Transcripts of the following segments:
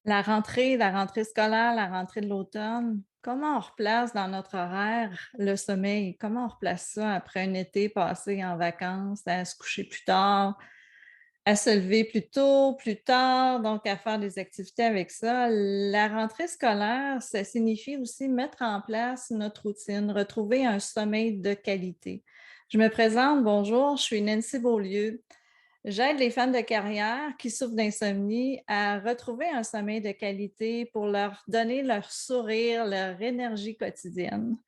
La rentrée scolaire, la rentrée de l'automne, comment on replace dans notre horaire le sommeil? Comment on replace ça après un été passé en vacances, à se coucher plus tard, à se lever plus tôt, plus tard, donc à faire des activités avec ça? La rentrée scolaire, ça signifie aussi mettre en place notre routine, retrouver un sommeil de qualité. Je me présente, bonjour, je suis Nancy Beaulieu. J'aide les femmes de carrière qui souffrent d'insomnie à retrouver un sommeil de qualité pour leur donner leur sourire, leur énergie quotidienne.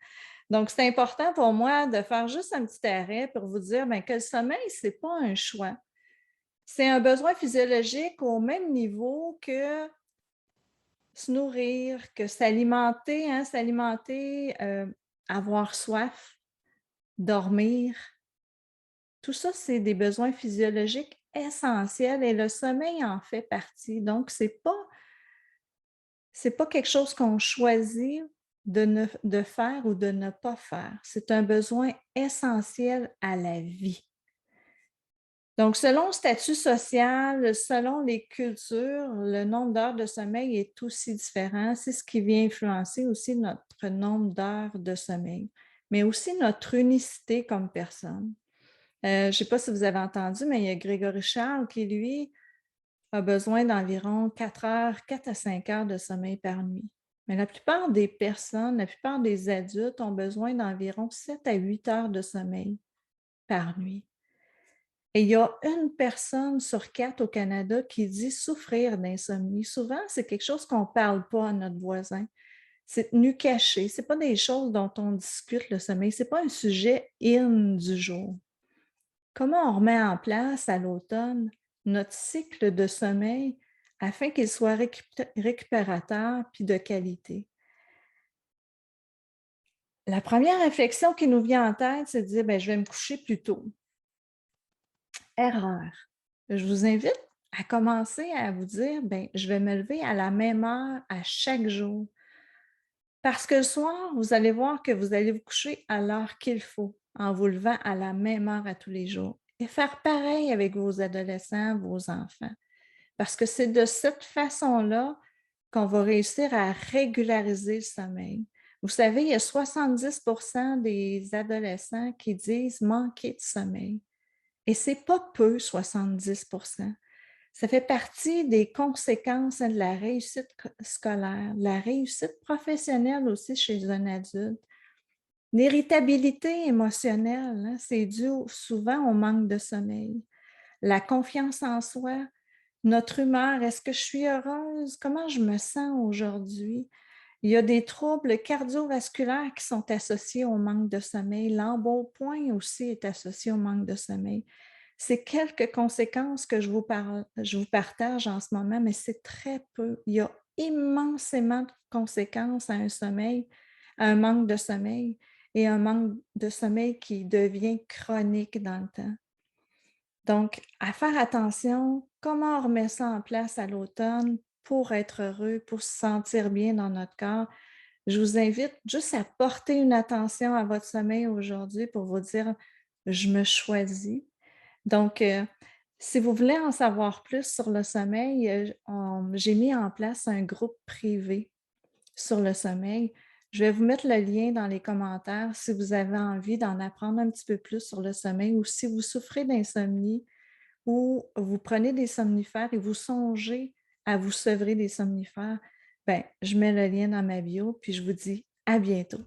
Donc, c'est important pour moi de faire juste un petit arrêt pour vous dire ben, que le sommeil, ce n'est pas un choix. C'est un besoin physiologique au même niveau que se nourrir, que s'alimenter, hein, s'alimenter, avoir soif, dormir. Tout ça, c'est des besoins physiologiques essentiels et le sommeil en fait partie. Donc, c'est pas quelque chose qu'on choisit de faire ou de ne pas faire. C'est un besoin essentiel à la vie. Donc, selon le statut social, selon les cultures, le nombre d'heures de sommeil est aussi différent. C'est ce qui vient influencer aussi notre nombre d'heures de sommeil, mais aussi notre unicité comme personne. Je ne sais pas si vous avez entendu, mais il y a Grégory Charles qui, lui, a besoin d'environ 4 heures, 4 à 5 heures de sommeil par nuit. Mais la plupart des personnes, la plupart des adultes ont besoin d'environ 7 à 8 heures de sommeil par nuit. Et il y a une personne sur 4 au Canada qui dit souffrir d'insomnie. Souvent, c'est quelque chose qu'on ne parle pas à notre voisin. C'est tenu caché. Ce n'est pas des choses dont on discute le sommeil. Ce n'est pas un sujet in du jour. Comment on remet en place à l'automne notre cycle de sommeil afin qu'il soit récupérateur puis de qualité? La première réflexion qui nous vient en tête, c'est de dire ben, je vais me coucher plus tôt. Erreur. Je vous invite à commencer à vous dire ben, je vais me lever à la même heure à chaque jour. Parce que le soir, vous allez voir que vous allez vous coucher à l'heure qu'il faut en vous levant à la même heure à tous les jours. Et faire pareil avec vos adolescents, vos enfants. Parce que c'est de cette façon-là qu'on va réussir à régulariser le sommeil. Vous savez, il y a 70% des adolescents qui disent manquer de sommeil. Et ce n'est pas peu, 70%. Ça fait partie des conséquences de la réussite scolaire, de la réussite professionnelle aussi chez un adulte. L'irritabilité émotionnelle, hein, c'est dû souvent au manque de sommeil. La confiance en soi, notre humeur, est-ce que je suis heureuse? Comment je me sens aujourd'hui? Il y a des troubles cardiovasculaires qui sont associés au manque de sommeil. L'embonpoint aussi est associé au manque de sommeil. C'est quelques conséquences que je vous partage en ce moment, mais c'est très peu. Il y a immensément de conséquences à un sommeil, à un manque de sommeil et un manque de sommeil qui devient chronique dans le temps. Donc, à faire attention, comment on remet ça en place à l'automne pour être heureux, pour se sentir bien dans notre corps. Je vous invite juste à porter une attention à votre sommeil aujourd'hui pour vous dire, je me choisis. Donc, si vous voulez en savoir plus sur le sommeil, j'ai mis en place un groupe privé sur le sommeil. Je vais vous mettre le lien dans les commentaires si vous avez envie d'en apprendre un petit peu plus sur le sommeil ou si vous souffrez d'insomnie ou vous prenez des somnifères et vous songez à vous sevrer des somnifères. Ben, je mets le lien dans ma bio, puis je vous dis à bientôt.